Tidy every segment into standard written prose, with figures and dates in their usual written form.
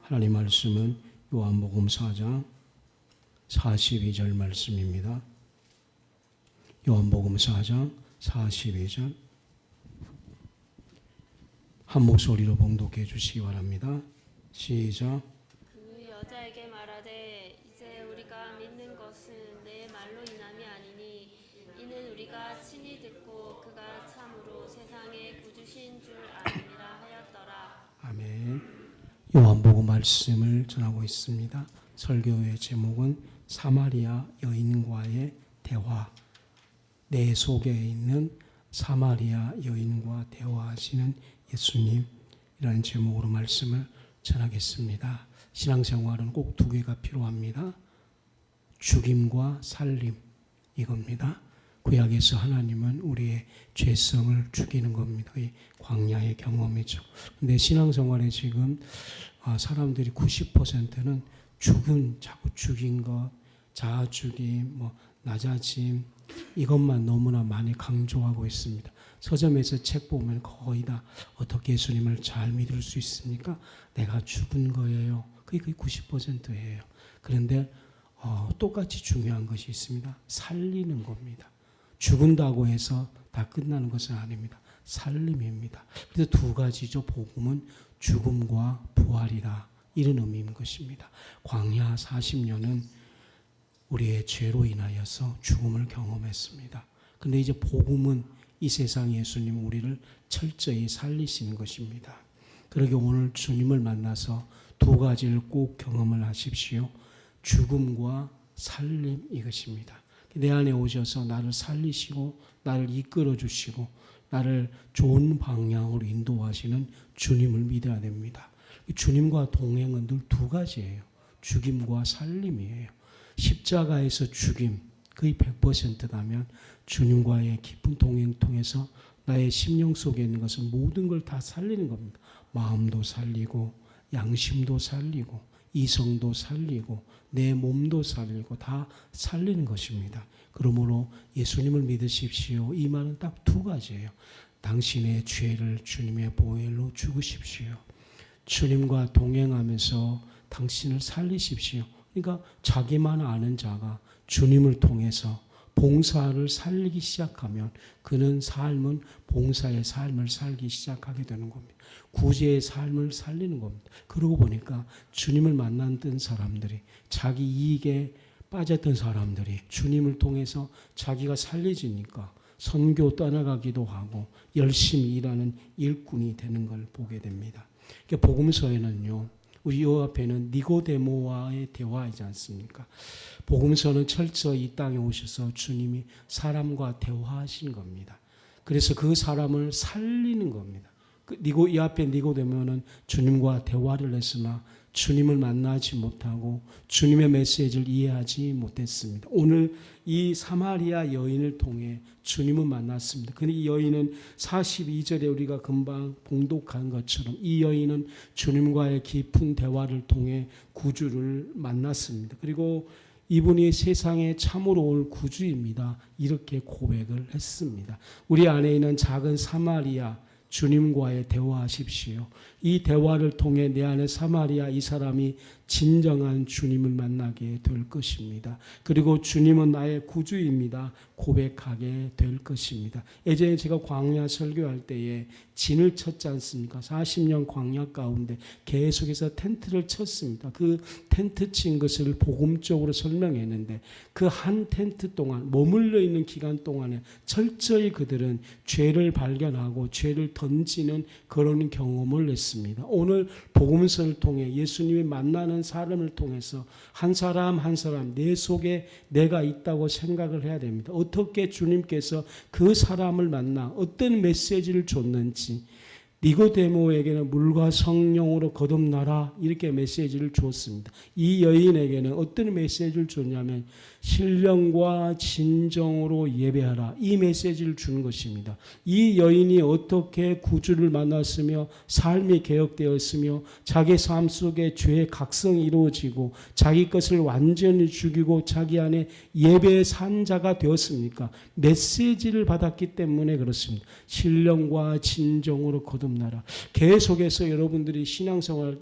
하나님 말씀은 요한복음 4장 42절 말씀입니다. 요한복음 4장 42절 한 목소리로 봉독해 주시기 바랍니다. 시작. 그 여자에게 말하되 이제 우리가 믿는 것은 내 말로 인함이 아니니 이는 우리가 친히 듣고 그가 참으로 세상의 구주신 줄 아느니라 하였더라. 아멘. 요한복음 말씀을 전하고 있습니다. 설교의 제목은 사마리아 여인과의 대화. 내 속에 있는 사마리아 여인과 대화하시는 예수님이라는 제목으로 말씀을 전하겠습니다. 신앙생활은 꼭 두 개가 필요합니다. 죽임과 살림, 이겁니다. 구약에서 하나님은 우리의 죄성을 죽이는 겁니다. 이 광야의 경험이죠. 근데 신앙생활에 지금 사람들이 90%는 자꾸 죽인 것, 자아죽임, 낮아짐, 이것만 너무나 많이 강조하고 있습니다. 서점에서 책 보면 거의 다 어떻게 예수님을 잘 믿을 수 있습니까? 내가 죽은 거예요. 그게 거의 90%예요. 그런데 똑같이 중요한 것이 있습니다. 살리는 겁니다. 죽은다고 해서 다 끝나는 것은 아닙니다. 살림입니다. 그래서 두 가지죠. 복음은 죽음과 부활이라, 이런 의미인 것입니다. 광야 40년은 우리의 죄로 인하여서 죽음을 경험했습니다. 그런데 이제 복음은 이 세상 예수님 우리를 철저히 살리시는 것입니다. 그러게 오늘 주님을 만나서 두 가지를 꼭 경험을 하십시오. 죽음과 살림, 이것입니다. 내 안에 오셔서 나를 살리시고 나를 이끌어 주시고 나를 좋은 방향으로 인도하시는 주님을 믿어야 됩니다. 주님과 동행은 늘 두 가지예요. 죽임과 살림이에요. 십자가에서 죽임, 거의 100%라면 주님과의 깊은 동행 통해서 나의 심령 속에 있는 것은 모든 걸 다 살리는 겁니다. 마음도 살리고 양심도 살리고 이성도 살리고 내 몸도 살리고 다 살리는 것입니다. 그러므로 예수님을 믿으십시오. 이 말은 딱 두 가지예요. 당신의 죄를 주님의 보혈로 죽으십시오. 주님과 동행하면서 당신을 살리십시오. 그러니까 자기만 아는 자가 주님을 통해서 봉사를 살리기 시작하면 그는 봉사의 삶을 살기 시작하게 되는 겁니다. 구제의 삶을 살리는 겁니다. 그러고 보니까 주님을 만났던 사람들이, 자기 이익에 빠졌던 사람들이 주님을 통해서 자기가 살려지니까 선교 떠나가기도 하고 열심히 일하는 일꾼이 되는 걸 보게 됩니다. 그러니까 복음서에는요, 우리 요 앞에는 니고데모와의 대화이지 않습니까? 복음서는 철저히 이 땅에 오셔서 주님이 사람과 대화하신 겁니다. 그래서 그 사람을 살리는 겁니다. 이 앞에 니고데모는 주님과 대화를 했으나 주님을 만나지 못하고 주님의 메시지를 이해하지 못했습니다. 오늘 이 사마리아 여인을 통해 주님을 만났습니다. 그런데 이 여인은 42절에 우리가 금방 봉독한 것처럼 이 여인은 주님과의 깊은 대화를 통해 구주를 만났습니다. 그리고 이분이 세상에 참으로 올 구주입니다. 이렇게 고백을 했습니다. 우리 안에 있는 작은 사마리아, 주님과의 대화하십시오. 이 대화를 통해 내 안에 사마리아 이 사람이 진정한 주님을 만나게 될 것입니다. 그리고 주님은 나의 구주입니다. 고백하게 될 것입니다. 예전에 제가 광야 설교할 때에 진을 쳤지 않습니까? 40년 광야 가운데 계속해서 텐트를 쳤습니다. 그 텐트 친 것을 복음적으로 설명했는데 그 한 텐트 동안 머물러 있는 기간 동안에 철저히 그들은 죄를 발견하고 죄를 던지는 그런 경험을 했습니다. 오늘 복음서를 통해 예수님이 만나는 사람을 통해서 한 사람 한 사람 내 속에 내가 있다고 생각을 해야 됩니다. 어떻게 주님께서 그 사람을 만나 어떤 메시지를 줬는지, 니고데모에게는 물과 성령으로 거듭나라 이렇게 메시지를 주었습니다. 이 여인에게는 어떤 메시지를 줬냐면 신령과 진정으로 예배하라, 이 메시지를 주는 것입니다. 이 여인이 어떻게 구주를 만났으며 삶이 개혁되었으며 자기 삶 속에 죄의 각성이 이루어지고 자기 것을 완전히 죽이고 자기 안에 예배의 산자가 되었습니까? 메시지를 받았기 때문에 그렇습니다. 신령과 진정으로 거듭나라. 거듭나라. 계속해서 여러분들이 신앙생활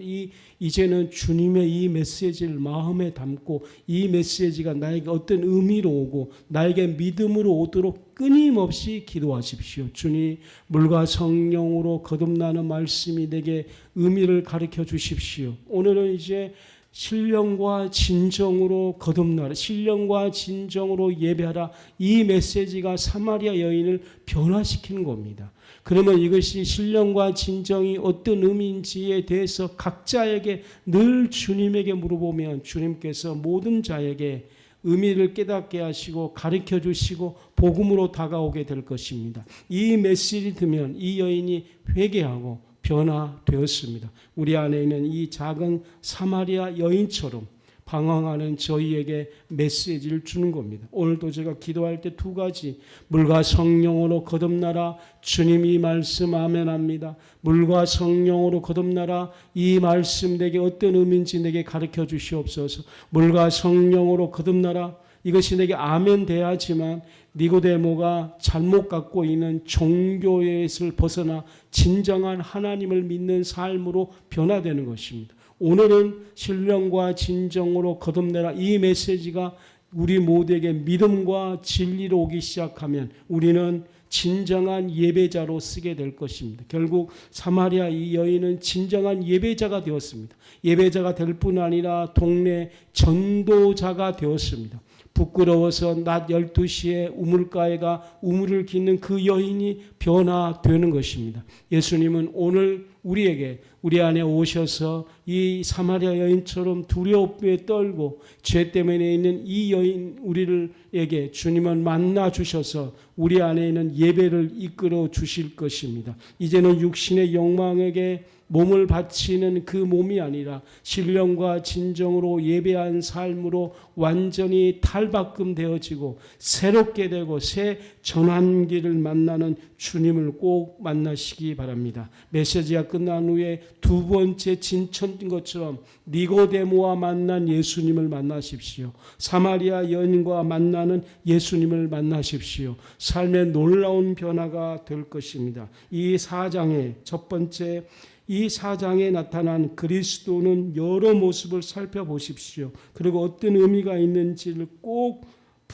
이제는 주님의 이 메시지를 마음에 담고 이 메시지가 나에게 어떤 의미로 오고 나에게 믿음으로 오도록 끊임없이 기도하십시오. 주님, 물과 성령으로 거듭나는 말씀이 내게 의미를 가르쳐 주십시오. 오늘은 이제 신령과 진정으로 거듭나라, 신령과 진정으로 예배하라, 이 메시지가 사마리아 여인을 변화시키는 겁니다. 그러면 이것이 신령과 진정이 어떤 의미인지에 대해서 각자에게 늘 주님에게 물어보면 주님께서 모든 자에게 의미를 깨닫게 하시고 가르쳐 주시고 복음으로 다가오게 될 것입니다. 이 메시지 들으면 이 여인이 회개하고 변화되었습니다. 우리 안에 있는 이 작은 사마리아 여인처럼 방황하는 저희에게 메시지를 주는 겁니다. 오늘도 제가 기도할 때 두 가지, 물과 성령으로 거듭나라, 주님이 말씀 아멘합니다. 물과 성령으로 거듭나라, 이 말씀 내게 어떤 의미인지 내게 가르쳐 주시옵소서. 물과 성령으로 거듭나라, 이것이 내게 아멘 돼야지만 니고데모가 잘못 갖고 있는 종교에서 벗어나 진정한 하나님을 믿는 삶으로 변화되는 것입니다. 오늘은 신령과 진정으로 거듭내라, 이 메시지가 우리 모두에게 믿음과 진리로 오기 시작하면 우리는 진정한 예배자로 쓰게 될 것입니다. 결국 사마리아 이 여인은 진정한 예배자가 되었습니다. 예배자가 될 뿐 아니라 동네 전도자가 되었습니다. 부끄러워서 낮 12시에 우물가에가 우물을 깃는 그 여인이 변화되는 것입니다. 예수님은 오늘 우리에게 우리 안에 오셔서 이 사마리아 여인처럼 두려움에 떨고 죄 때문에 있는 이 여인 우리에게 주님은 만나 주셔서 우리 안에 있는 예배를 이끌어 주실 것입니다. 이제는 육신의 영광에게 몸을 바치는 그 몸이 아니라 신령과 진정으로 예배한 삶으로 완전히 탈바꿈되어지고 새롭게 되고 새 전환기를 만나는 주님을 꼭 만나시기 바랍니다. 메시지가 끝난 후에 두 번째 진천인 것처럼 니고데모와 만난 예수님을 만나십시오. 사마리아 여인과 만나는 예수님을 만나십시오. 삶의 놀라운 변화가 될 것입니다. 이 4장의 첫 번째, 이 4장에 나타난 그리스도는 여러 모습을 살펴보십시오. 그리고 어떤 의미가 있는지를 꼭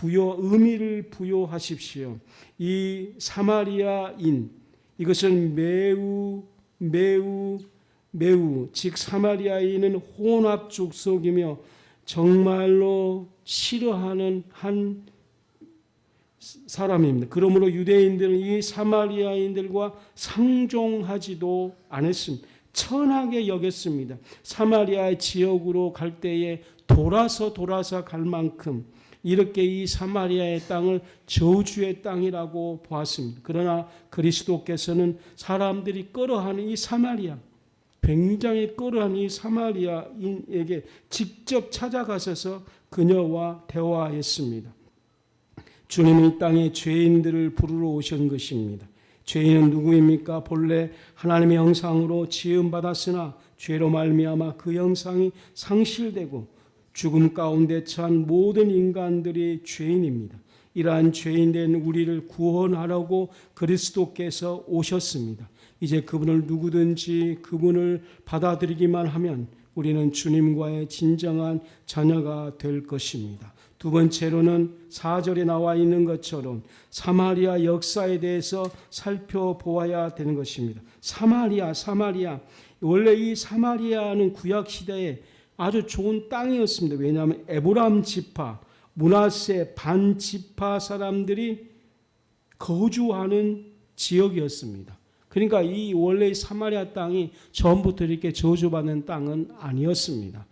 의미를 부여하십시오. 이 사마리아인, 이것은 매우 즉 사마리아인은 혼합 족속이며 정말로 싫어하는 한 사람입니다. 그러므로 유대인들은 이 사마리아인들과 상종하지도 않았습니다. 천하게 여겼습니다. 사마리아 지역으로 갈 때에 돌아서 갈 만큼 이렇게 이 사마리아의 땅을 저주의 땅이라고 보았습니다. 그러나 그리스도께서는 사람들이 꺼려하는 이 사마리아, 굉장히 꺼려하는 이 사마리아인에게 직접 찾아가셔서 그녀와 대화했습니다. 주님은 이 땅에 죄인들을 부르러 오신 것입니다. 죄인은 누구입니까? 본래 하나님의 형상으로 지음받았으나 죄로 말미암아 그 형상이 상실되고 죽음 가운데 처한 모든 인간들이 죄인입니다. 이러한 죄인된 우리를 구원하려고 그리스도께서 오셨습니다. 이제 그분을 누구든지 그분을 받아들이기만 하면 우리는 주님과의 진정한 자녀가 될 것입니다. 두 번째로는 4절에 나와 있는 것처럼 사마리아 역사에 대해서 살펴보아야 되는 것입니다. 사마리아. 원래 이 사마리아는 구약시대에 아주 좋은 땅이었습니다. 왜냐하면 에브라임 지파, 므낫세 반지파 사람들이 거주하는 지역이었습니다. 그러니까 이 원래 사마리아 땅이 처음부터 이렇게 저주받는 땅은 아니었습니다.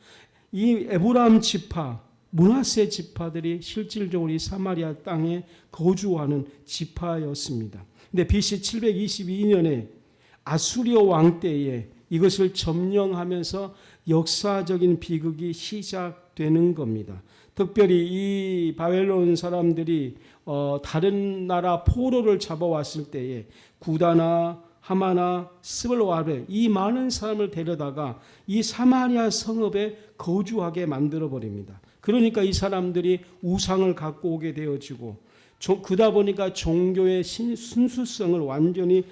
이 에브라임 지파, 므낫세 지파들이 실질적으로 이 사마리아 땅에 거주하는 지파였습니다. 근데 BC 722년에 아수리아 왕 때에 이것을 점령하면서 역사적인 비극이 시작되는 겁니다. 특별히 이 바벨론 사람들이 다른 나라 포로를 잡아왔을 때에 구다나 하마나 스불와베 이 많은 사람을 데려다가 이 사마리아 성읍에 거주하게 만들어 버립니다. 그러니까 이 사람들이 우상을 갖고 오게 되어지고 그러다 보니까 종교의 순수성을 완전히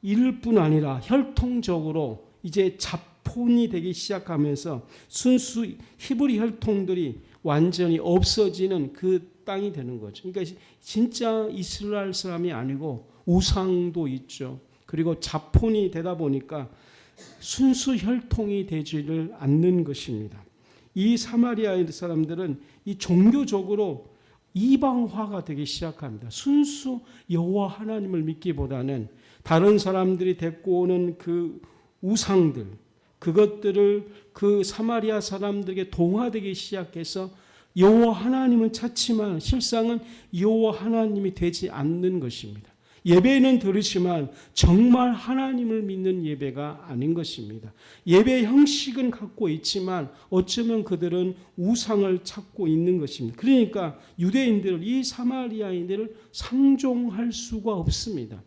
이럴 뿐 아니라 혈통적으로 이제 자폰이 되기 시작하면서 순수 히브리 혈통들이 완전히 없어지는 그 땅이 되는 거죠. 그러니까 진짜 이스라엘 사람이 아니고 우상도 있죠. 그리고 자폰이 되다 보니까 순수 혈통이 되지를 않는 것입니다. 이 사마리아 사람들은 이 종교적으로 이방화가 되기 시작합니다. 순수 여호와 하나님을 믿기보다는 다른 사람들이 데리고 오는 그 우상들, 그것들을 그 사마리아 사람들에게 동화되기 시작해서 여호와 하나님은 찾지만 실상은 여호와 하나님이 되지 않는 것입니다. 예배는 들으시만 정말 하나님을 믿는 예배가 아닌 것입니다. 예배 형식은 갖고 있지만 어쩌면 그들은 우상을 찾고 있는 것입니다. 그러니까 유대인들을, 이 사마리아인들을 상종할 수가 없습니다.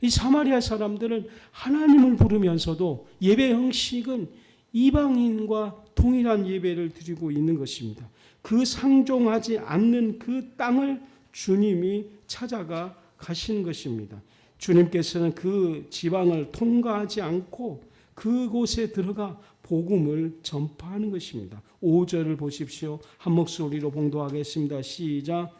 이 사마리아 사람들은 하나님을 부르면서도 예배 형식은 이방인과 동일한 예배를 드리고 있는 것입니다. 그 상종하지 않는 그 땅을 주님이 찾아가 가신 것입니다. 주님께서는 그 지방을 통과하지 않고 그곳에 들어가 복음을 전파하는 것입니다. 5절을 보십시오. 한 목소리로 봉독하겠습니다. 시작.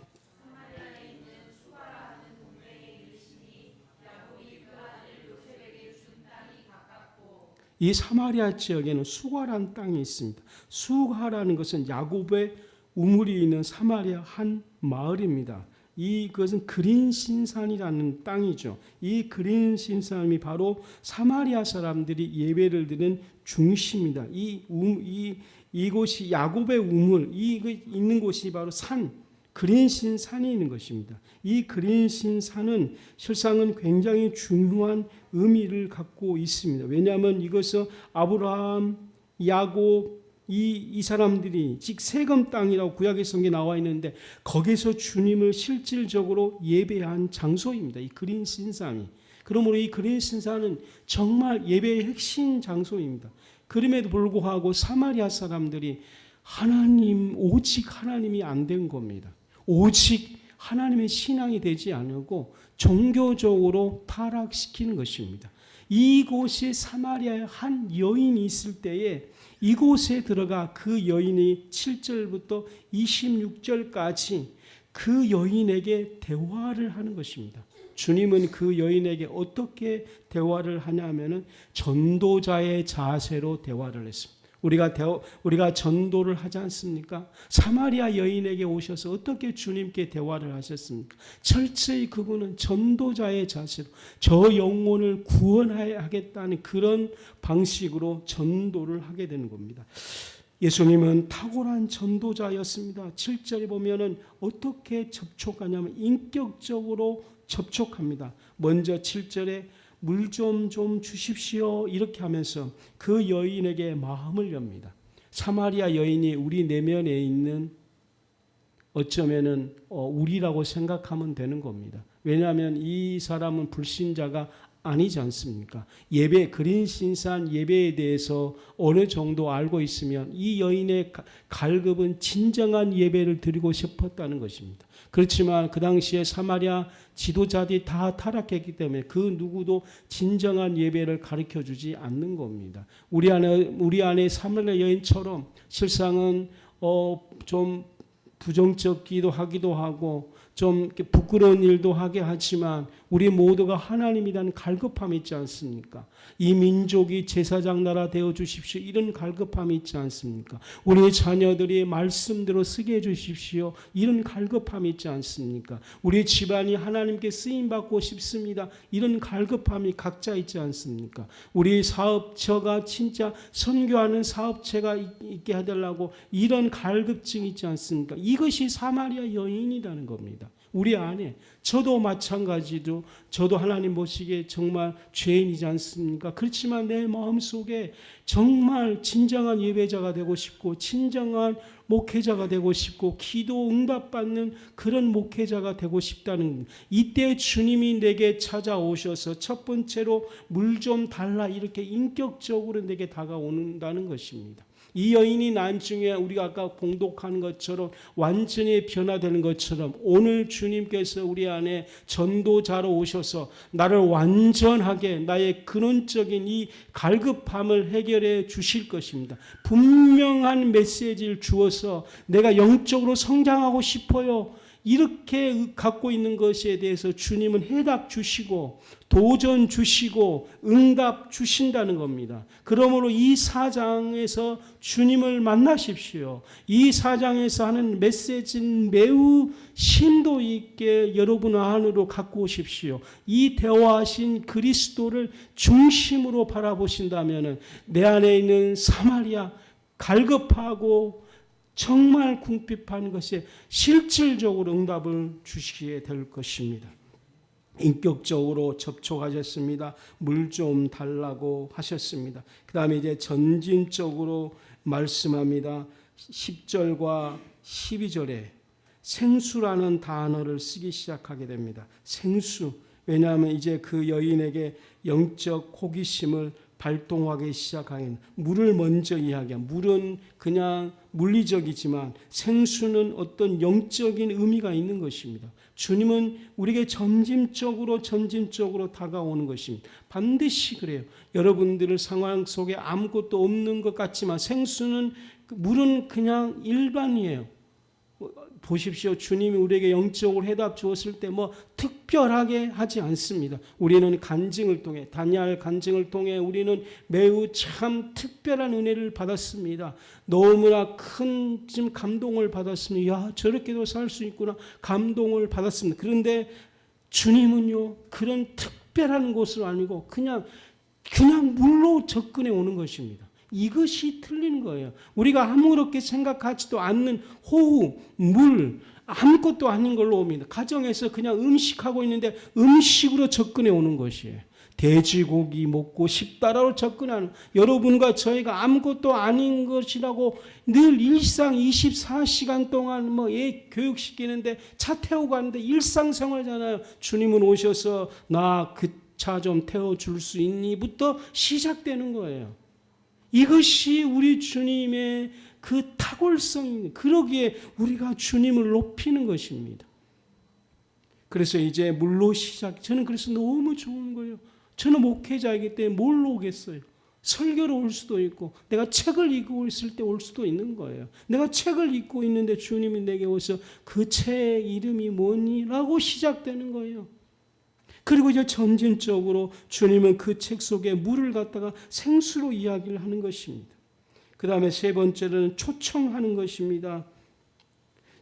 이 사마리아 지역에는 수가라는 땅이 있습니다. 수가라는 것은 야곱의 우물이 있는 사마리아 한 마을입니다. 이것은 그린신산이라는 땅이죠. 이 그린신산이 바로 사마리아 사람들이 예배를 드리는 중심입니다. 이곳이 야곱의 우물, 있는 곳이 바로 그린신산이 있는 것입니다. 이 그린신산은 실상은 굉장히 중요한 의미를 갖고 있습니다. 왜냐하면 이것은 아브라함, 야곱, 이 사람들이 즉 세금 땅이라고 구약의 성경에 나와 있는데 거기서 주님을 실질적으로 예배한 장소입니다. 이 그린신산이. 그러므로 이 그린신산은 정말 예배의 핵심 장소입니다. 그럼에도 불구하고 사마리아 사람들이 오직 하나님이 안 된 겁니다. 오직 하나님의 신앙이 되지 않고 종교적으로 타락시키는 것입니다. 이곳에 사마리아에 한 여인이 있을 때에 이곳에 들어가 그 여인이 7절부터 26절까지 그 여인에게 대화를 하는 것입니다. 주님은 그 여인에게 어떻게 대화를 하냐면은 전도자의 자세로 대화를 했습니다. 우리가 전도를 하지 않습니까? 사마리아 여인에게 오셔서 어떻게 주님께 대화를 하셨습니까? 철저히 그분은 전도자의 자세로 저 영혼을 구원하겠다는 그런 방식으로 전도를 하게 되는 겁니다. 예수님은 탁월한 전도자였습니다. 7절에 보면은 어떻게 접촉하냐면 인격적으로 접촉합니다. 먼저 7절에 물 좀 주십시오 이렇게 하면서 그 여인에게 마음을 엽니다. 사마리아 여인이 우리 내면에 있는 어쩌면은 우리라고 생각하면 되는 겁니다. 왜냐하면 이 사람은 불신자가 아니지 않습니까? 그린신산 예배에 대해서 어느 정도 알고 있으면 이 여인의 갈급은 진정한 예배를 드리고 싶었다는 것입니다. 그렇지만 그 당시에 사마리아 지도자들이 다 타락했기 때문에 그 누구도 진정한 예배를 가르쳐주지 않는 겁니다. 우리 안에 사마리아 여인처럼 실상은 좀 부정적 기도하기도 하고 좀 부끄러운 일도 하게 하지만 우리 모두가 하나님이라는 갈급함이 있지 않습니까? 이 민족이 제사장 나라 되어 주십시오. 이런 갈급함이 있지 않습니까? 우리 자녀들이 말씀대로 쓰게 해 주십시오. 이런 갈급함이 있지 않습니까? 우리 집안이 하나님께 쓰임 받고 싶습니다. 이런 갈급함이 각자 있지 않습니까? 우리 사업처가 진짜 선교하는 사업체가 있게 해달라고 이런 갈급증이 있지 않습니까? 이것이 사마리아 여인이라는 겁니다. 우리 안에 저도 마찬가지로 저도 하나님 보시기에 정말 죄인이지 않습니까? 그렇지만 내 마음속에 정말 진정한 예배자가 되고 싶고 진정한 목회자가 되고 싶고 기도 응답받는 그런 목회자가 되고 싶다는, 이때 주님이 내게 찾아오셔서 첫 번째로 물 좀 달라 이렇게 인격적으로 내게 다가온다는 것입니다. 이 여인이 나중에 우리가 아까 봉독한 것처럼 완전히 변화되는 것처럼 오늘 주님께서 우리 안에 전도자로 오셔서 나를 완전하게 나의 근원적인 이 갈급함을 해결해 주실 것입니다. 분명한 메시지를 주어서 내가 영적으로 성장하고 싶어요, 이렇게 갖고 있는 것에 대해서 주님은 해답 주시고 도전 주시고 응답 주신다는 겁니다. 그러므로 이 4장에서 주님을 만나십시오. 이 4장에서 하는 메시지는 매우 심도 있게 여러분 안으로 갖고 오십시오. 이 대화하신 그리스도를 중심으로 바라보신다면 내 안에 있는 사마리아 갈급하고 정말 궁핍한 것에 실질적으로 응답을 주시게 될 것입니다. 인격적으로 접촉하셨습니다. 물 좀 달라고 하셨습니다. 그 다음에 이제 전진적으로 말씀합니다. 10절과 12절에 생수라는 단어를 쓰기 시작하게 됩니다. 생수. 왜냐하면 이제 그 여인에게 영적 호기심을 발동하기 시작하는, 물을 먼저 이야기한, 물은 그냥 물리적이지만 생수는 어떤 영적인 의미가 있는 것입니다. 주님은 우리에게 점진적으로 다가오는 것입니다. 반드시 그래요. 여러분들의 상황 속에 아무것도 없는 것 같지만 생수는, 물은 그냥 일반이에요. 보십시오. 주님이 우리에게 영적으로 해답 주었을 때 특별하게 하지 않습니다. 우리는 간증을 통해, 다니엘 간증을 통해 우리는 매우 참 특별한 은혜를 받았습니다. 너무나 큰 지금 감동을 받았습니다. 야, 저렇게도 살 수 있구나. 감동을 받았습니다. 그런데 주님은요, 그런 특별한 곳을 아니고 그냥 물로 접근해 오는 것입니다. 이것이 틀린 거예요. 우리가 아무렇게 생각하지도 않는 호흡, 물, 아무것도 아닌 걸로 옵니다. 가정에서 그냥 음식하고 있는데 음식으로 접근해 오는 것이에요. 돼지고기 먹고 싶다라고 접근하는, 여러분과 저희가 아무것도 아닌 것이라고 늘 일상 24시간 동안 애 교육시키는데 차 태우고 가는데 일상생활이잖아요. 주님은 오셔서 나 그 차 좀 태워줄 수 있니?부터 시작되는 거예요. 이것이 우리 주님의 그 탁월성입니다. 그러기에 우리가 주님을 높이는 것입니다. 그래서 이제 물로 저는 그래서 너무 좋은 거예요. 저는 목회자이기 때문에 뭘로 오겠어요? 설교로 올 수도 있고, 내가 책을 읽고 있을 때 올 수도 있는 거예요. 내가 책을 읽고 있는데 주님이 내게 오셔서 그 책 이름이 뭐니라고 시작되는 거예요. 그리고 이제 점진적으로 주님은 그 책 속에 물을 갖다가 생수로 이야기를 하는 것입니다. 그 다음에 세 번째는 초청하는 것입니다.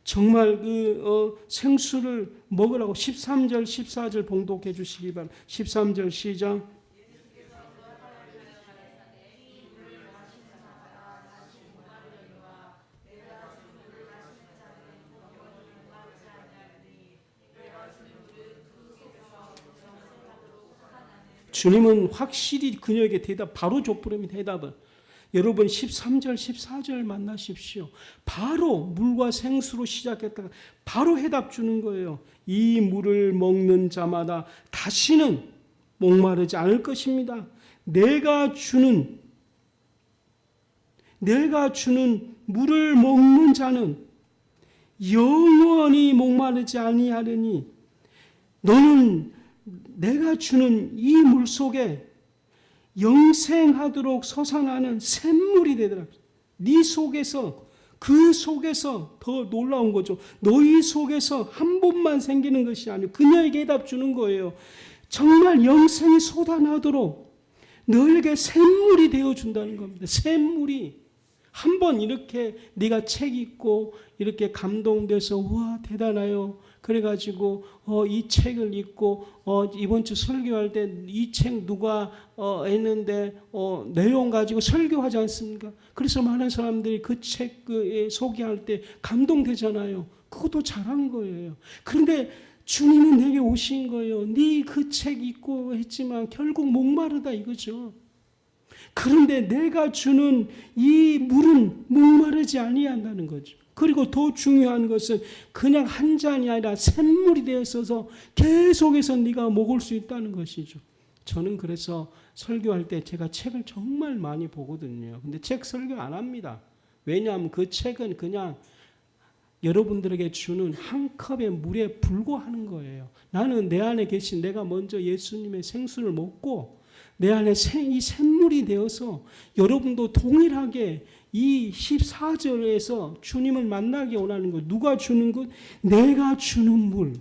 정말 생수를 먹으라고 13절, 14절 봉독해 주시기 바랍니다. 13절 시작. 주님은 확실히 그녀에게 바로 줬부릅니다. 대답을. 여러분 13절 14절 만나십시오. 바로 물과 생수로 시작했다가 바로 해답 주는 거예요. 이 물을 먹는 자마다 다시는 목마르지 않을 것입니다. 내가 주는 물을 먹는 자는 영원히 목마르지 아니하리니 너는 내가 주는 이 물 속에 영생하도록 솟아나는 샘물이 되더라. 네 속에서, 그 속에서 더 놀라운 거죠. 너희 속에서 한 번만 생기는 것이 아니고 그녀에게 해답 주는 거예요. 정말 영생이 솟아나도록 너에게 샘물이 되어준다는 겁니다. 샘물이. 한번 이렇게 네가 책 읽고 이렇게 감동돼서 와 대단해요. 그래가지고 이 책을 읽고 이번 주 설교할 때 이 책 누가 했는데 내용 가지고 설교하지 않습니까? 그래서 많은 사람들이 그 책 소개할 때 감동되잖아요. 그것도 잘한 거예요. 그런데 주님은 내게 오신 거예요. 네 그 책 읽고 했지만 결국 목마르다 이거죠. 그런데 내가 주는 이 물은 목마르지 아니한다는 거죠. 그리고 더 중요한 것은 그냥 한 잔이 아니라 샘물이 되어 있어서 계속해서 네가 먹을 수 있다는 것이죠. 저는 그래서 설교할 때 제가 책을 정말 많이 보거든요. 근데 책 설교 안 합니다. 왜냐하면 그 책은 그냥 여러분들에게 주는 한 컵의 물에 불과하는 거예요. 나는 내 안에 계신 내가 먼저 예수님의 생수를 먹고 내 안에 이 샘물이 되어서 여러분도 동일하게 이 14절에서 주님을 만나기 원하는 것. 누가 주는 것? 내가 주는 물.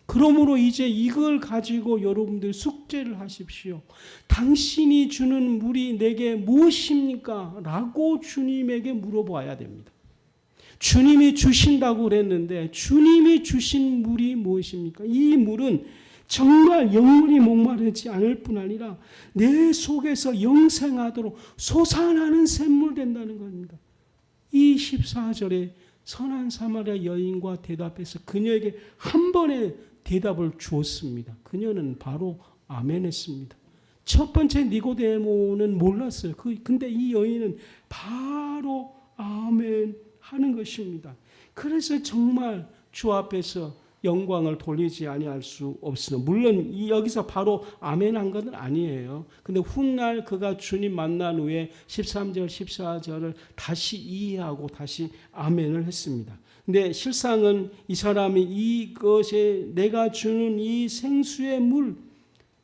그러므로 이제 이걸 가지고 여러분들 숙제를 하십시오. 당신이 주는 물이 내게 무엇입니까? 라고 주님에게 물어봐야 됩니다. 주님이 주신다고 그랬는데 주님이 주신 물이 무엇입니까? 이 물은 정말 영원히 목마르지 않을 뿐 아니라 내 속에서 영생하도록 솟아나는 샘물 된다는 겁니다. 이 14절에 선한 사마리아 여인과 대답해서 그녀에게 한 번에 대답을 주었습니다. 그녀는 바로 아멘했습니다. 첫 번째 니고데모는 몰랐어요. 근데 이 여인은 바로 아멘 하는 것입니다. 그래서 정말 주 앞에서 영광을 돌리지 아니할 수 없습니다. 물론 여기서 바로 아멘한 것은 아니에요. 근데 훗날 그가 주님 만난 후에 13절, 14절을 다시 이해하고 다시 아멘을 했습니다. 근데 실상은 이 사람이 이것에 내가 주는 이 생수의 물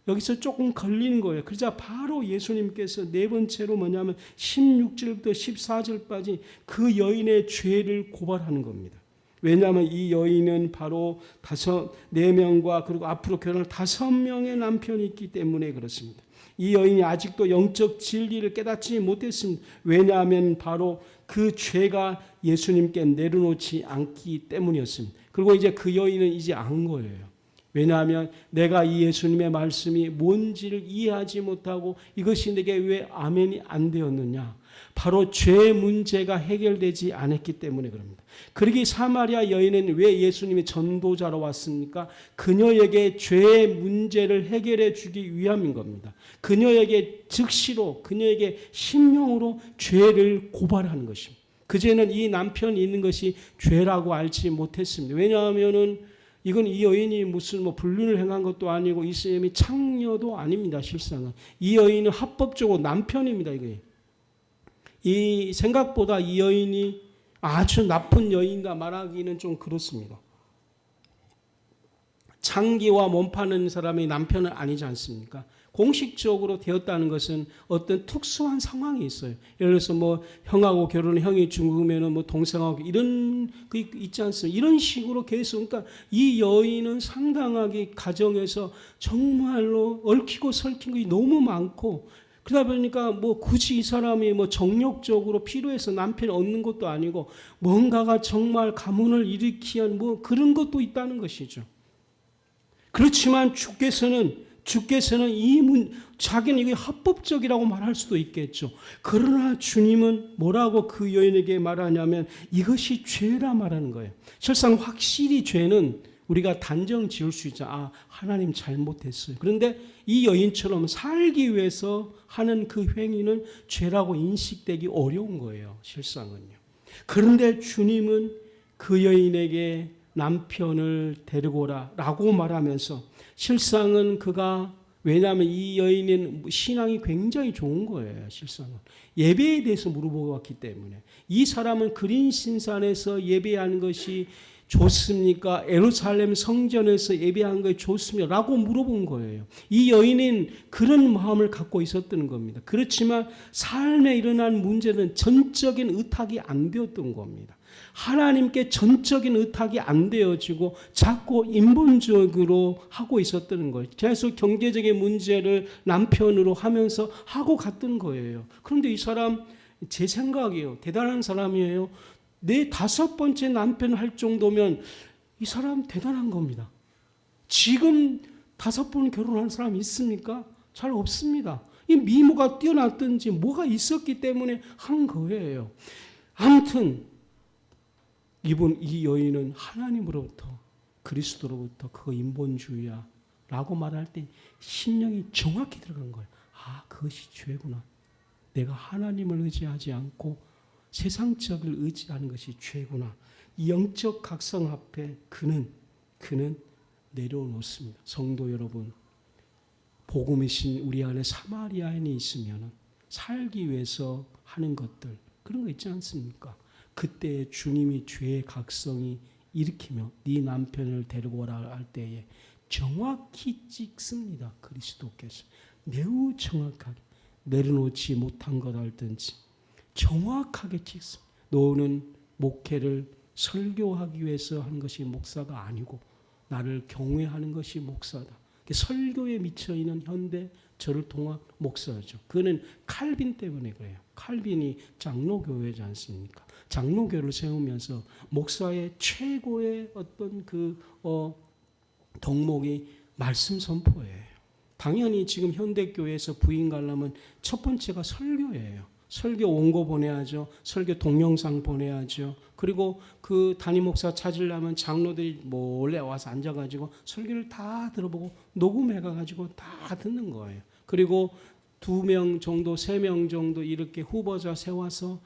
여기서 조금 걸리는 거예요. 그러자 바로 예수님께서 네 번째로 뭐냐면 16절부터 14절까지 그 여인의 죄를 고발하는 겁니다. 왜냐하면 이 여인은 바로 4명과 그리고 앞으로 결혼할 5명의 남편이 있기 때문에 그렇습니다. 이 여인이 아직도 영적 진리를 깨닫지 못했습니다. 왜냐하면 바로 그 죄가 예수님께 내려놓지 않기 때문이었습니다. 그리고 이제 그 여인은 이제 안 거예요. 왜냐하면 내가 이 예수님의 말씀이 뭔지를 이해하지 못하고 이것이 내게 왜 아멘이 안 되었느냐. 바로 죄 문제가 해결되지 않았기 때문에 그럽니다. 그러기 사마리아 여인은 왜 예수님의 전도자로 왔습니까? 그녀에게 죄의 문제를 해결해 주기 위함인 겁니다. 그녀에게 즉시로 그녀에게 심령으로 죄를 고발하는 것입니다. 그제는 이 남편이 있는 것이 죄라고 알지 못했습니다. 왜냐하면은 이건 이 여인이 무슨 불륜을 행한 것도 아니고 이 사람이 창녀도 아닙니다. 실상은 이 여인은 합법적으로 남편입니다. 이게 이 생각보다 이 여인이 아주 나쁜 여인이다 말하기는 좀 그렇습니다. 창기와 몸 파는 사람이 남편은 아니지 않습니까? 공식적으로 되었다는 것은 어떤 특수한 상황이 있어요. 예를 들어서 형하고 결혼을 형이 죽으면 동생하고 이런 거 있지 않습니까? 이런 식으로 계속 그러니까 이 여인은 상당하게 가정에서 정말로 얽히고 설킨 것이 너무 많고 그러다 보니까 굳이 이 사람이 정력적으로 필요해서 남편을 얻는 것도 아니고 뭔가가 정말 가문을 일으키는 그런 것도 있다는 것이죠. 그렇지만 주께서는 자기는 이게 합법적이라고 말할 수도 있겠죠. 그러나 주님은 뭐라고 그 여인에게 말하냐면 이것이 죄라 말하는 거예요. 실상 확실히 죄는 우리가 단정 지을 수 있죠. 하나님 잘못했어요. 그런데 이 여인처럼 살기 위해서 하는 그 행위는 죄라고 인식되기 어려운 거예요. 실상은요. 그런데 주님은 그 여인에게 남편을 데리고 오라 라고 말하면서 실상은 그가 왜냐하면 이 여인은 신앙이 굉장히 좋은 거예요. 실상은 예배에 대해서 물어보았기 때문에 이 사람은 그린신산에서 예배하는 것이 좋습니까? 예루살렘 성전에서 예배한 것이 좋습니까? 라고 물어본 거예요. 이 여인은 그런 마음을 갖고 있었던 겁니다. 그렇지만 삶에 일어난 문제는 전적인 의탁이 안 되었던 겁니다. 하나님께 전적인 의탁이 안 되어지고 자꾸 인본적으로 하고 있었던 거예요. 계속 경제적인 문제를 남편으로 하면서 하고 갔던 거예요. 그런데 이 사람 제 생각이에요. 대단한 사람이에요. 내 5번째 남편 할 정도면 이 사람 대단한 겁니다. 지금 5번 결혼한 사람 있습니까? 잘 없습니다. 이 미모가 뛰어났든지 뭐가 있었기 때문에 한 거예요. 아무튼 이 여인은 하나님으로부터 그리스도로부터 그거 인본주의야 라고 말할 때 심령이 정확히 들어간 거예요. 그것이 죄구나. 내가 하나님을 의지하지 않고 세상적을 의지하는 것이 죄구나. 이 영적 각성 앞에 그는 내려놓습니다. 성도 여러분, 복음이신 우리 안에 사마리아인이 있으면 살기 위해서 하는 것들, 그런 거 있지 않습니까? 그때 주님이 죄의 각성이 일으키며 네 남편을 데리고 오라 할 때에 정확히 찍습니다. 그리스도께서 매우 정확하게 내려놓지 못한 것 알든지 정확하게 찍습니다. 너는 목회를 설교하기 위해서 하는 것이 목사가 아니고 나를 경외하는 것이 목사다. 설교에 미쳐있는 현대 저를 통한 목사죠. 그는 칼빈 때문에 그래요. 칼빈이 장로교회지 않습니까? 장로교를 세우면서 목사의 최고의 어떤 덕목이 말씀 선포예요. 당연히 지금 현대교회에서 부인 가려면 첫 번째가 설교예요. 설교 원고 보내야죠. 설교 동영상 보내야죠. 그리고 그 담임 목사 찾으려면 장로들이 몰래 와서 앉아가지고 설교를 다 들어보고 녹음해가지고 다 듣는 거예요. 그리고 2명 정도, 3명 정도 이렇게 후보자 세워서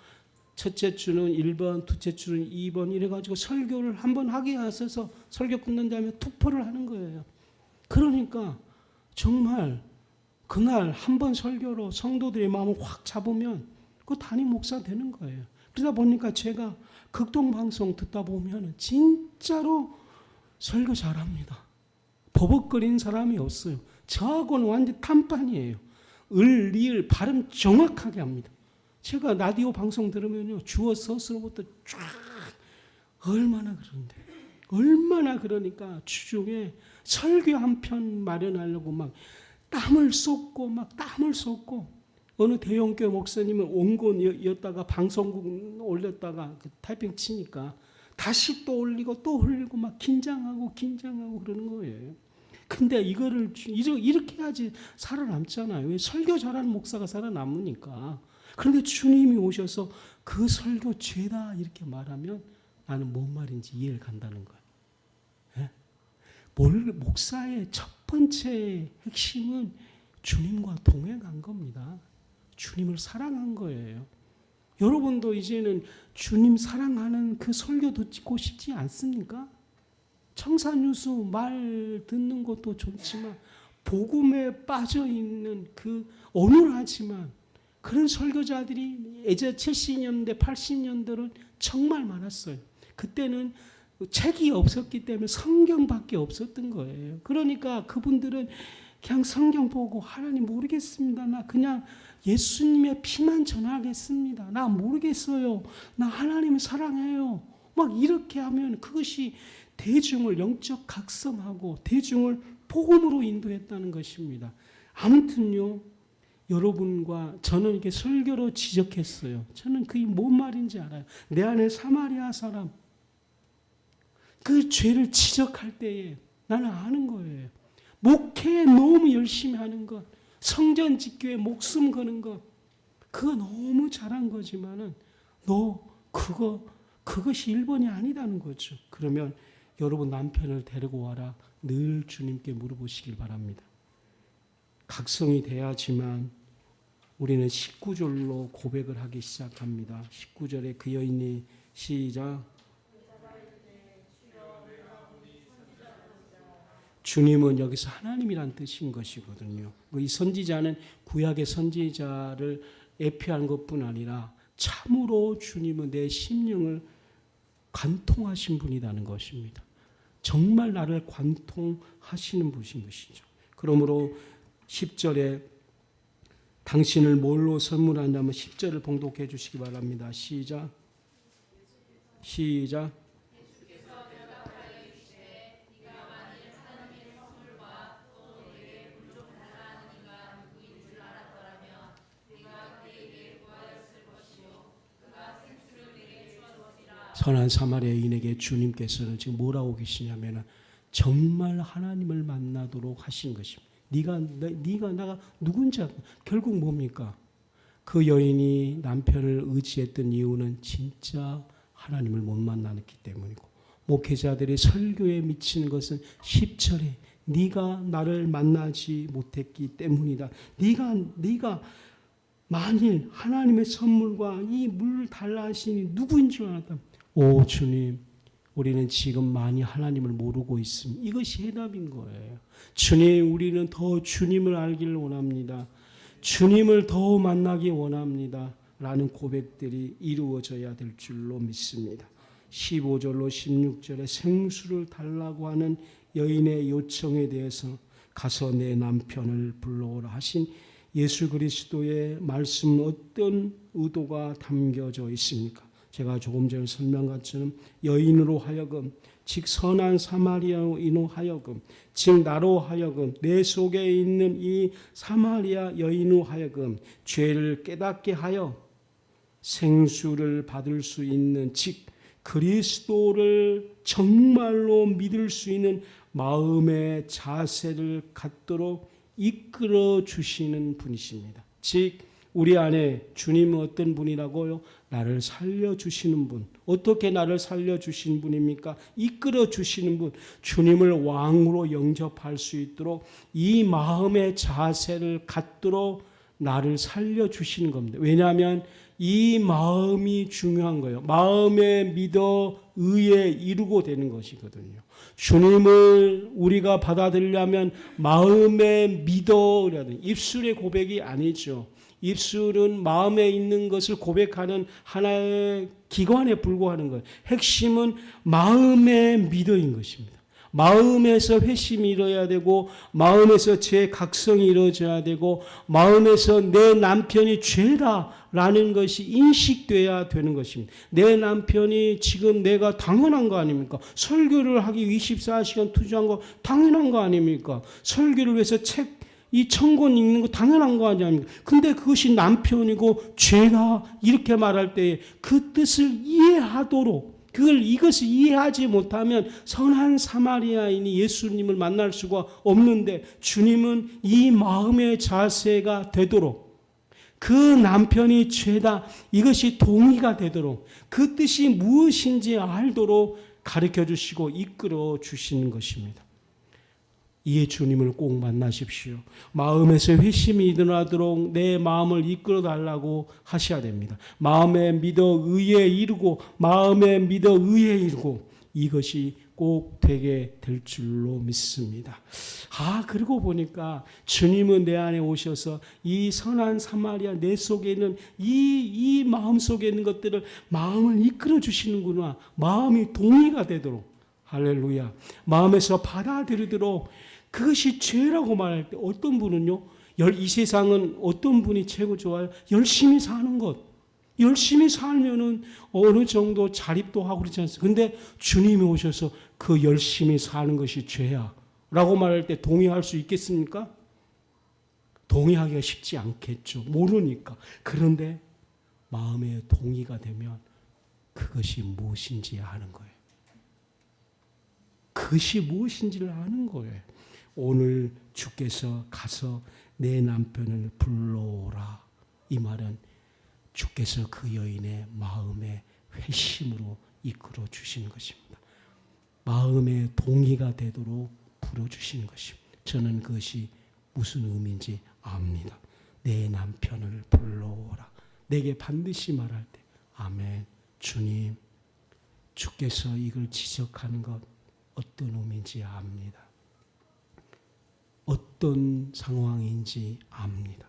첫째 주는 1번, 둘째 주는 2번 이래가지고 설교를 한번 하게 하셔서 설교 끝난 다음에 투표를 하는 거예요. 그러니까 정말 그날 한 번 설교로 성도들의 마음을 확 잡으면 그 담임 목사 되는 거예요. 그러다 보니까 제가 극동방송 듣다 보면 진짜로 설교 잘합니다. 버벅거리는 사람이 없어요. 저하고는 완전 탄판이에요. 을, 리을 발음 정확하게 합니다. 제가 라디오 방송 들으면요, 주어 서술부터 쫙 얼마나 그런데, 얼마나 그러니까 주중에 설교 한 편 마련하려고 막 땀을 쏟고 어느 대형교회 목사님은 온건이었다가 방송국 올렸다가 타이핑 치니까 다시 또 올리고 또 올리고 막 긴장하고 그러는 거예요. 근데 이거를 이렇게 해야지 살아남잖아요. 왜? 설교 잘하는 목사가 살아남으니까. 그런데 주님이 오셔서 그 설교 죄다 이렇게 말하면 나는 뭔 말인지 이해를 간다는 거예요. 예? 목사의 첫 번째 핵심은 주님과 동행한 겁니다. 주님을 사랑한 거예요. 여러분도 이제는 주님 사랑하는 그 설교도 듣고 싶지 않습니까? 청산유수 말 듣는 것도 좋지만 복음에 빠져 있는 그 어눌하지만 그런 설교자들이 예전 70년대, 80년대는 정말 많았어요. 그때는 책이 없었기 때문에 성경밖에 없었던 거예요. 그러니까 그분들은 그냥 성경 보고 하나님 모르겠습니다. 나 그냥 예수님의 피만 전하겠습니다. 나 모르겠어요. 나 하나님을 사랑해요. 막 이렇게 하면 그것이 대중을 영적 각성하고 대중을 복음으로 인도했다는 것입니다. 아무튼요, 여러분과 저는 이렇게 설교로 지적했어요. 저는 그게 뭔 말인지 알아요. 내 안에 사마리아 사람, 그 죄를 지적할 때에 나는 아는 거예요. 목회에 너무 열심히 하는 것, 성전 짓기에 목숨 거는 것, 그거 너무 잘한 거지만은 그것이 1번이 아니다는 거죠. 그러면 여러분 남편을 데리고 와라. 늘 주님께 물어보시길 바랍니다. 각성이 돼야지만 우리는 19절로 고백을 하기 시작합니다. 19절에 그 여인이 시작. 주님은 여기서 하나님이란 뜻인 것이거든요. 이 선지자는 구약의 선지자를 예표한 것뿐 아니라 참으로 주님은 내 심령을 관통하신 분이라는 것입니다. 정말 나를 관통하시는 분이신 것이죠. 그러므로 10절에 당신을 뭘로 선물하냐면 10절을 봉독해 주시기 바랍니다. 시작. 선한 사마리아인에게 주님께서는 지금 뭐라고 계시냐면 정말 하나님을 만나도록 하신 것입니다. 네가 나가 누군지 결국 뭡니까? 그 여인이 남편을 의지했던 이유는 진짜 하나님을 못 만났기 때문이고, 목회자들이 설교에 미치는 것은 10절에 네가 나를 만나지 못했기 때문이다. 네가 만일 하나님의 선물과 이 물을 달라 하시니 누구인지 알았다. 오 주님, 우리는 지금 많이 하나님을 모르고 있습니다. 이것이 해답인 거예요. 주님, 우리는 더 주님을 알기를 원합니다. 주님을 더 만나기 원합니다. 라는 고백들이 이루어져야 될 줄로 믿습니다. 15절로 16절에 생수를 달라고 하는 여인의 요청에 대해서 가서 내 남편을 불러오라 하신 예수 그리스도의 말씀은 어떤 의도가 담겨져 있습니까? 제가 조금 전에 설명한 것처럼 여인으로 하여금, 즉 선한 사마리아인으로 하여금, 즉 나로 하여금, 내 속에 있는 이 사마리아 여인으로 하여금 죄를 깨닫게 하여 생수를 받을 수 있는, 즉 그리스도를 정말로 믿을 수 있는 마음의 자세를 갖도록 이끌어 주시는 분이십니다. 즉 우리 안에 주님은 어떤 분이라고요? 나를 살려주시는 분. 어떻게 나를 살려주신 분입니까? 이끌어 주시는 분. 주님을 왕으로 영접할 수 있도록 이 마음의 자세를 갖도록 나를 살려주시는 겁니다. 왜냐하면 이 마음이 중요한 거예요. 마음에 믿어 의에 이루고 되는 것이거든요. 주님을 우리가 받아들이려면 마음에 믿어, 입술의 고백이 아니죠. 입술은 마음에 있는 것을 고백하는 하나의 기관에 불과하는 거예요. 핵심은 마음의 믿어인 것입니다. 마음에서 회심이 이루어야 되고, 마음에서 제 각성이 이루어져야 되고, 마음에서 내 남편이 죄다라는 것이 인식돼야 되는 것입니다. 내 남편이 지금 내가 당연한 거 아닙니까? 설교를 하기 24시간 투자한 거 당연한 거 아닙니까? 설교를 위해서 이 청권 읽는 거 당연한 거 아닙니까? 근데 그것이 남편이고 죄다 이렇게 말할 때 그 뜻을 이해하도록, 이것을 이해하지 못하면 선한 사마리아인이 예수님을 만날 수가 없는데, 주님은 이 마음의 자세가 되도록, 그 남편이 죄다 이것이 동의가 되도록, 그 뜻이 무엇인지 알도록 가르쳐 주시고 이끌어 주시는 것입니다. 이에 주님을 꼭 만나십시오. 마음에서 회심이 일어나도록 내 마음을 이끌어 달라고 하셔야 됩니다. 마음에 믿어 의에 이르고, 마음에 믿어 의에 이르고, 이것이 꼭 되게 될 줄로 믿습니다. 그리고 보니까 주님은 내 안에 오셔서 이 선한 사마리아 내 속에 있는 이 마음 속에 있는 것들을 마음을 이끌어 주시는구나. 마음이 동의가 되도록, 할렐루야. 마음에서 받아들이도록. 그것이 죄라고 말할 때 어떤 분은요, 이 세상은 어떤 분이 최고 좋아요? 열심히 사는 것. 열심히 살면은 어느 정도 자립도 하고 그러지 않습니까? 근데 주님이 오셔서 그 열심히 사는 것이 죄야 라고 말할 때 동의할 수 있겠습니까? 동의하기가 쉽지 않겠죠. 모르니까. 그런데 마음에 동의가 되면 그것이 무엇인지 아는 거예요. 그것이 무엇인지를 아는 거예요. 오늘 주께서 가서 내 남편을 불러오라. 이 말은 주께서 그 여인의 마음의 회심으로 이끌어 주시는 것입니다. 마음의 동의가 되도록 불어주시는 것입니다. 저는 그것이 무슨 의미인지 압니다. 내 남편을 불러오라. 내게 반드시 말할 때 아멘. 주님, 주께서 이걸 지적하는 것 어떤 의미인지 압니다. 어떤 상황인지 압니다.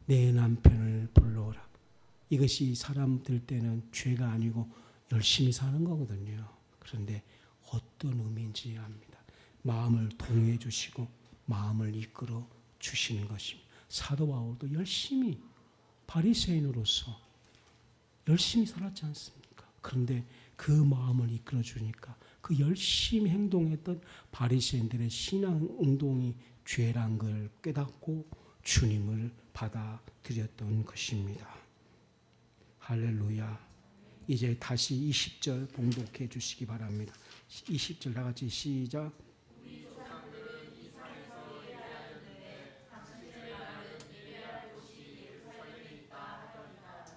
내 남편을 불러오라. 이것이 사람들 때는 죄가 아니고 열심히 사는 거거든요. 그런데 어떤 의미인지 압니다. 마음을 동의해 주시고 마음을 이끌어 주시는 것입니다. 사도 바울도 열심히 바리새인으로서 열심히 살았지 않습니까? 그런데 그 마음을 이끌어 주니까 그 열심히 행동했던 바리새인들의 신앙 운동이 죄란 걸 깨닫고 주님을 받아들였던 것입니다. 할렐루야. 이제 다시 20절 봉독해 주시기 바랍니다. 20절 다 같이 시작.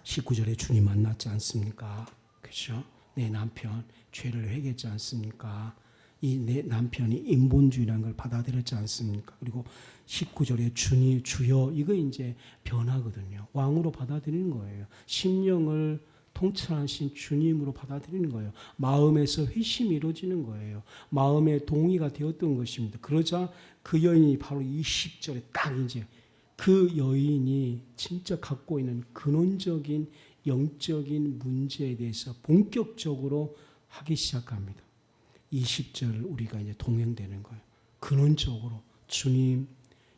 19절에 주님 만났지 않습니까? 그렇죠? 내 남편 죄를 회개했지 않습니까? 이 내 남편이 인본주의라는 걸 받아들였지 않습니까? 그리고 19절에 주님 주여 이거 이제 변하거든요. 왕으로 받아들이는 거예요. 심령을 통찰하신 주님으로 받아들이는 거예요. 마음에서 회심이 이루어지는 거예요. 마음의 동의가 되었던 것입니다. 그러자 그 여인이 바로 20절에 딱 이제 그 여인이 진짜 갖고 있는 근원적인 영적인 문제에 대해서 본격적으로 하기 시작합니다. 20절 우리가 이제 동행되는 거예요. 근원적으로 주님,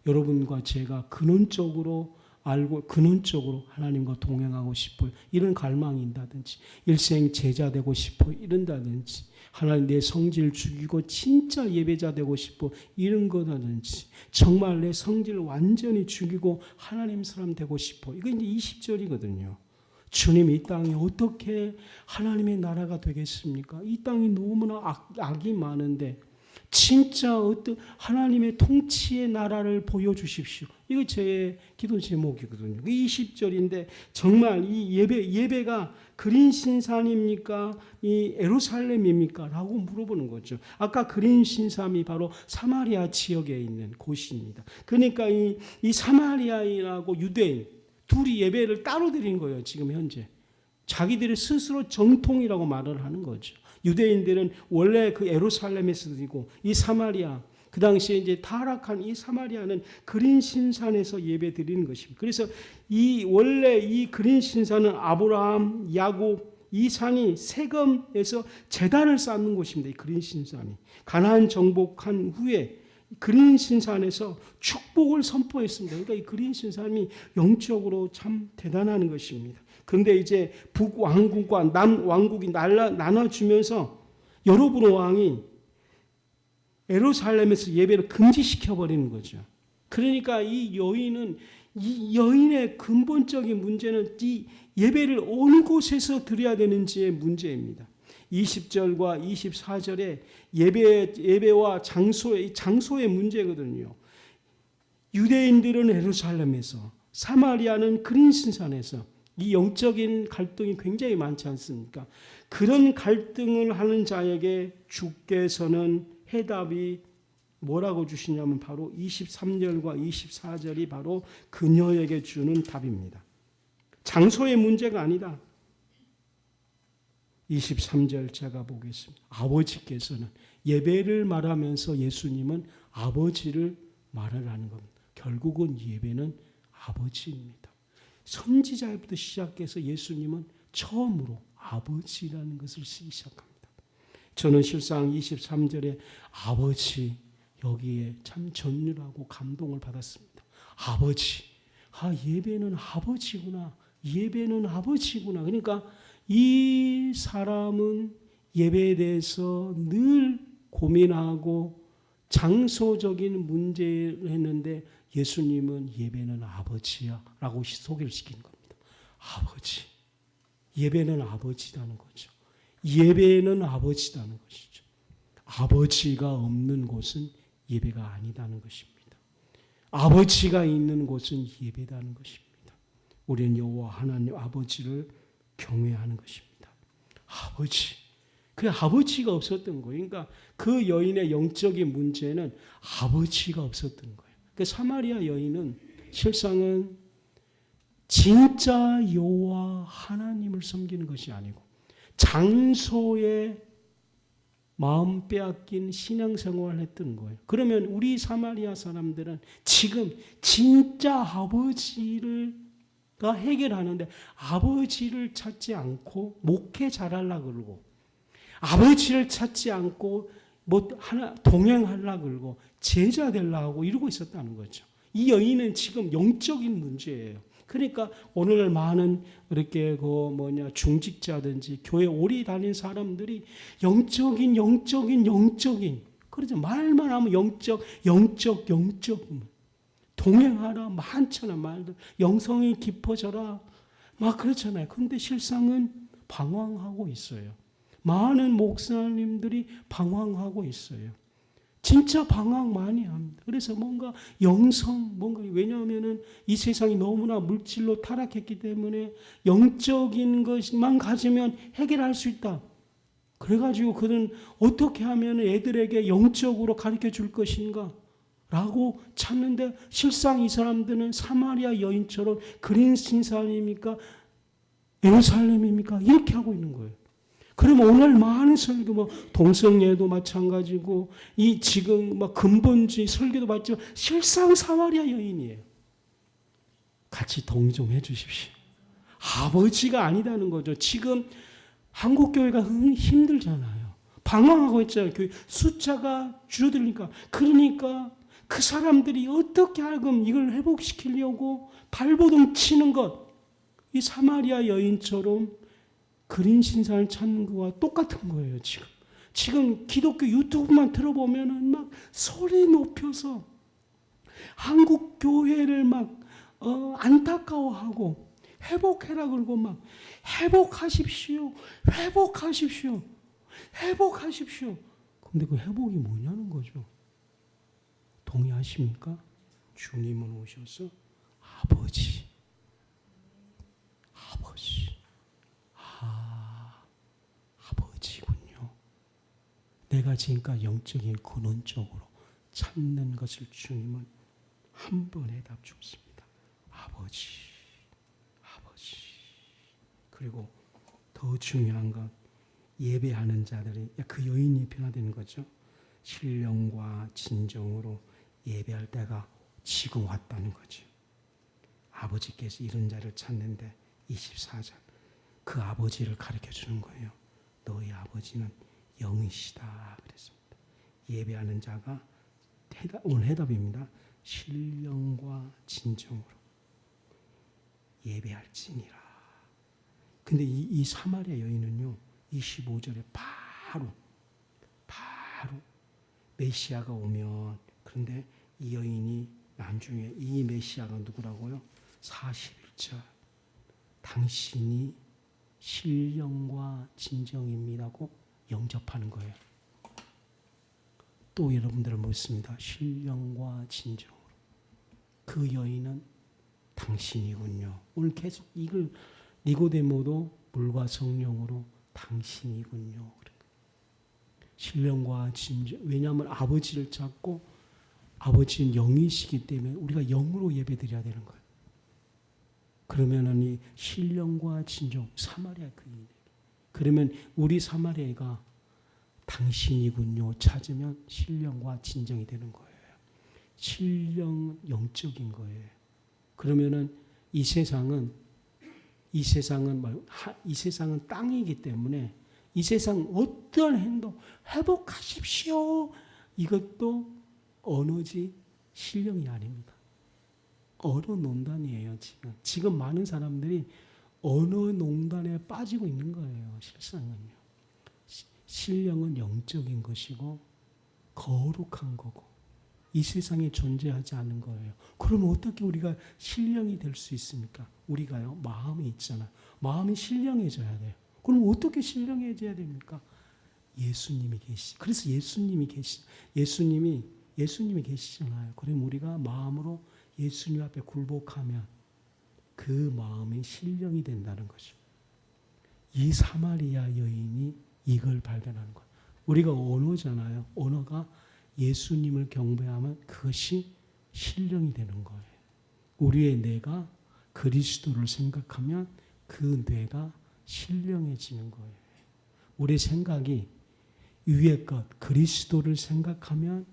여러분과 제가 근원적으로 알고 근원적으로 하나님과 동행하고 싶어요. 이런 갈망이 있다든지 일생 제자 되고 싶어 이런다든지 하나님 내 성질 죽이고 진짜 예배자 되고 싶어 이런 거다든지 정말 내 성질 완전히 죽이고 하나님 사람 되고 싶어 이거 이제 20절이거든요. 주님 이 땅이 어떻게 하나님의 나라가 되겠습니까? 이 땅이 너무나 악이 많은데 진짜 어떤 하나님의 통치의 나라를 보여주십시오. 이거 제 기도 제목이거든요. 20절인데 정말 이 예배가 그린 신산입니까? 이 예루살렘입니까? 라고 물어보는 거죠. 아까 그린 신산이 바로 사마리아 지역에 있는 곳입니다. 그러니까 이 사마리아인하고 유대인 둘이 예배를 따로 드린 거예요. 지금 현재. 자기들이 스스로 정통이라고 말을 하는 거죠. 유대인들은 원래 그 예루살렘에서 드리고 이 사마리아 그 당시에 이제 타락한 이 사마리아는 그린 신산에서 예배 드리는 것입니다. 그래서 이 원래 이 그린 신산은 아브라함, 야곱 이 산이 세금에서 제단을 쌓는 곳입니다. 이 그린 신산이 가나안 정복한 후에 그린 신산에서 축복을 선포했습니다. 그러니까 이 그린 신산이 영적으로 참 대단한 것입니다. 그런데 이제 북왕국과 남왕국이 나눠주면서 여로보암 왕이 예루살렘에서 예배를 금지시켜버리는 거죠. 그러니까 이 여인의 근본적인 문제는 이 예배를 어느 곳에서 드려야 되는지의 문제입니다. 20절과 24절에 예배와 장소의 문제거든요. 유대인들은 예루살렘에서, 사마리아는 그린 신산에서 이 영적인 갈등이 굉장히 많지 않습니까? 그런 갈등을 하는 자에게 주께서는 해답이 뭐라고 주시냐면 바로 23절과 24절이 바로 그녀에게 주는 답입니다. 장소의 문제가 아니다. 23절 제가 보겠습니다. 아버지께서는 예배를 말하면서 예수님은 아버지를 말을 하는 겁니다. 결국은 예배는 아버지입니다. 선지자부터 시작해서 예수님은 처음으로 아버지라는 것을 쓰기 시작합니다. 저는 실상 23절에 아버지 여기에 참 전율하고 감동을 받았습니다. 아버지, 예배는 아버지구나. 예배는 아버지구나. 그러니까 이 사람은 예배에 대해서 늘 고민하고 장소적인 문제를 했는데 예수님은 예배는 아버지야 라고 소개를 시킨 겁니다. 아버지. 예배는 아버지라는 거죠. 예배는 아버지라는 것이죠. 아버지가 없는 곳은 예배가 아니다는 것입니다. 아버지가 있는 곳은 예배다는 것입니다. 우리는 여호와 하나님 아버지를 경외하는 것입니다. 아버지. 그 아버지가 없었던 거예요. 그러니까 그 여인의 영적인 문제는 아버지가 없었던 거예요. 그 사마리아 여인은 실상은 진짜 여호와 하나님을 섬기는 것이 아니고 장소에 마음 빼앗긴 신앙생활을 했던 거예요. 그러면 우리 사마리아 사람들은 지금 진짜 아버지가 해결하는데 아버지를 찾지 않고 목회 잘하려고 그러고 아버지를 찾지 않고 동행하려고 그러고 제자 되려고 하고 이러고 있었다는 거죠. 이 여인은 지금 영적인 문제예요. 그러니까 오늘날 많은 이렇게 중직자든지 교회 오래 다닌 사람들이 영적인 그러죠. 말만 하면 영적 동행하라 많잖아 말들 영성이 깊어져라 막 그렇잖아요. 그런데 실상은 방황하고 있어요. 많은 목사님들이 방황하고 있어요. 진짜 방황 많이 합니다. 그래서 뭔가 왜냐하면은 이 세상이 너무나 물질로 타락했기 때문에 영적인 것만 가지면 해결할 수 있다. 그래가지고 그는 어떻게 하면 애들에게 영적으로 가르쳐 줄 것인가? 라고 찾는데 실상 이 사람들은 사마리아 여인처럼 그리스인 사람입니까? 예루살렘입니까? 이렇게 하고 있는 거예요. 그러면 오늘 많은 설교, 동성예도 마찬가지고, 이 지금 근본주의 설교도 맞지만 실상 사마리아 여인이에요. 같이 동의 좀 해주십시오. 아버지가 아니다는 거죠. 지금 한국 교회가 힘들잖아요. 방황하고 있잖아요. 교회 숫자가 줄어들니까. 그러니까 그 사람들이 어떻게 하여금 이걸 회복시키려고 발버둥 치는 것, 이 사마리아 여인처럼 그린 신상을 찾는 거와 똑같은 거예요. 지금 기독교 유튜브만 들어보면은 막 소리 높여서 한국 교회를 막 안타까워하고 회복해라 그러고 막 회복하십시오. 근데 그 회복이 뭐냐는 거죠. 동의하십니까? 주님은 오셔서 아버지. 아버지군요. 내가 지금까지 영적인 근원적으로 찾는 것을 주님은 한 번에 답 줬습니다. 아버지. 그리고 더 중요한 건 예배하는 자들이 그 여인이 변화되는 거죠. 신령과 진정으로 예배할 때가 지금 왔다는 거죠. 아버지께서 이런 자를 찾는데 24절 그 아버지를 가르쳐 주는 거예요. 너희 아버지는 영이시다 그랬습니다. 예배하는 자가 오늘 해답입니다. 신령과 진정으로 예배할지니라. 근데 이 사마리아 여인은요, 25절에 바로 메시아가 오면, 그런데 이 여인이 나중에 이 메시아가 누구라고요? 41절 당신이 신령과 진정입니다고 영접하는 거예요. 또 여러분들을 묻습니다. 신령과 진정으로. 그 여인은 당신이군요. 오늘 계속 이걸 니고데모도 물과 성령으로 당신이군요. 신령과 진정. 왜냐하면 아버지를 찾고 아버지는 영이시기 때문에 우리가 영으로 예배드려야 되는 거예요. 그러면은 이 신령과 진정, 사마리아 그인. 그러면 우리 사마리아가 당신이군요 찾으면 신령과 진정이 되는 거예요. 신령 영적인 거예요. 그러면은 이 세상은 땅이기 때문에 이 세상 어떤 행동 회복하십시오. 이것도 언어지 신령이 아닙니다. 언어 농단이에요. 지금 많은 사람들이 언어 농단에 빠지고 있는 거예요. 실상은요. 신령은 영적인 것이고 거룩한 거고 이 세상에 존재하지 않는 거예요. 그러면 어떻게 우리가 신령이 될 수 있습니까? 우리가요, 마음이 있잖아. 마음이 신령해져야 돼요. 그럼 어떻게 신령해져야 됩니까? 예수님이 그래서 예수님이 계시잖아요. 그럼 우리가 마음으로 예수님 앞에 굴복하면 그 마음이 신령이 된다는 거죠. 이 사마리아 여인이 이걸 발견하는 거예요. 우리가 언어잖아요. 언어가 예수님을 경배하면 그것이 신령이 되는 거예요. 우리의 뇌가 그리스도를 생각하면 그 뇌가 신령해지는 거예요. 우리 생각이 위의 것, 그리스도를 생각하면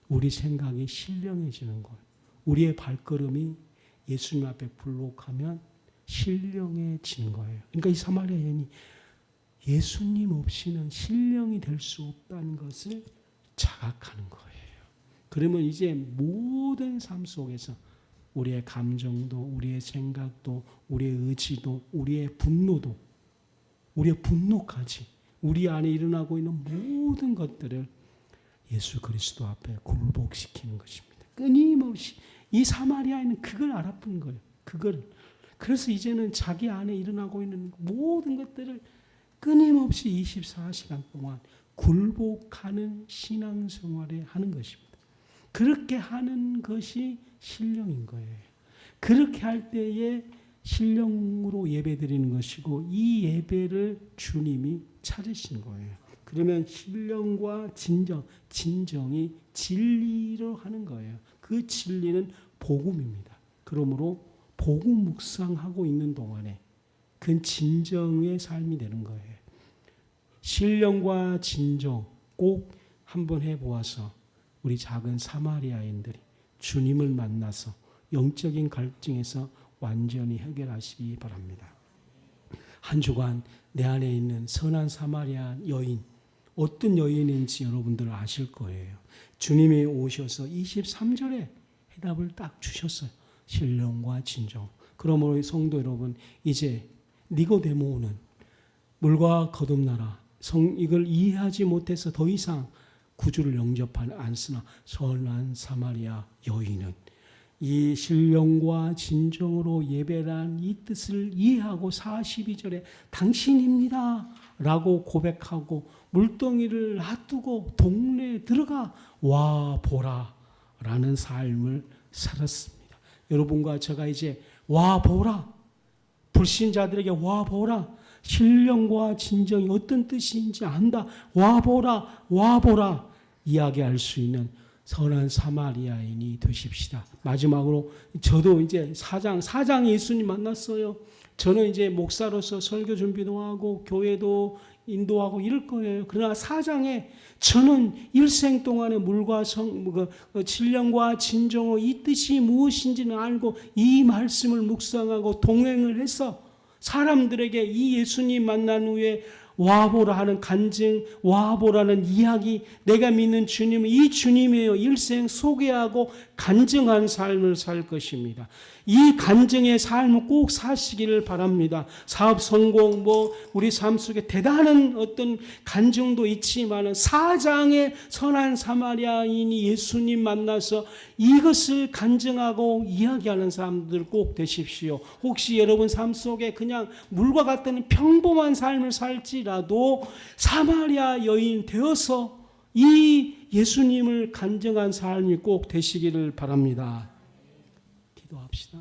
우리 생각이 신령해지는 거예요. 우리의 발걸음이 예수님 앞에 굴복하면 신령해지는 거예요. 그러니까 이 사마리아 여인이 예수님 없이는 신령이 될 수 없다는 것을 자각하는 거예요. 그러면 이제 모든 삶 속에서 우리의 감정도, 우리의 생각도, 우리의 의지도, 우리의 분노도, 우리의 분노까지 우리 안에 일어나고 있는 모든 것들을 예수 그리스도 앞에 굴복시키는 것입니다. 끊임없이 이 사마리아인은 그걸 알아본 거예요. 그래서 이제는 자기 안에 일어나고 있는 모든 것들을 끊임없이 24시간 동안 굴복하는 신앙생활을 하는 것입니다. 그렇게 하는 것이 신령인 거예요. 그렇게 할 때에 신령으로 예배드리는 것이고 이 예배를 주님이 찾으신 거예요. 그러면 신령과 진정이 진리로 하는 거예요. 그 진리는 복음입니다. 그러므로 복음 묵상하고 있는 동안에 그건 진정의 삶이 되는 거예요. 신령과 진정 꼭 한번 해보아서 우리 작은 사마리아인들이 주님을 만나서 영적인 갈증에서 완전히 해결하시기 바랍니다. 한 주간 내 안에 있는 선한 사마리아 여인, 어떤 여인인지 여러분들 아실 거예요. 주님이 오셔서 23절에 해답을 딱 주셨어요. 신령과 진정. 그러므로 성도 여러분, 이제 니고데모는 물과 거듭나라. 이걸 이해하지 못해서 더 이상 구주를 영접하지 않으나 선한 사마리아 여인은 이 신령과 진정으로 예배란 이 뜻을 이해하고 42절에 당신입니다 라고 고백하고 물동이를 놔두고 동네에 들어가 와 보라 라는 삶을 살았습니다. 여러분과 제가 이제 와 보라, 불신자들에게 와 보라, 신령과 진정이 어떤 뜻인지 안다, 와 보라, 와 보라 이야기할 수 있는 선한 사마리아인이 되십시다. 마지막으로 저도 이제 사장 예수님 만났어요. 저는 이제 목사로서 설교 준비도 하고 교회도 인도하고 이럴 거예요. 그러나 사장에 저는 일생 동안에 물과 신령과 진정의 이 뜻이 무엇인지는 알고 이 말씀을 묵상하고 동행을 해서 사람들에게 이 예수님 만난 후에 와보라 하는 간증, 와보라는 이야기, 내가 믿는 주님은 이 주님이에요. 일생 소개하고 간증한 삶을 살 것입니다. 이 간증의 삶을 꼭 사시기를 바랍니다. 사업 성공, 우리 삶 속에 대단한 어떤 간증도 있지만 사장의 선한 사마리아인이 예수님 만나서 이것을 간증하고 이야기하는 사람들 꼭 되십시오. 혹시 여러분 삶 속에 그냥 물과 같다는 평범한 삶을 살지라도 사마리아 여인 되어서 이 예수님을 간증한 삶이 꼭 되시기를 바랍니다. 기도합시다.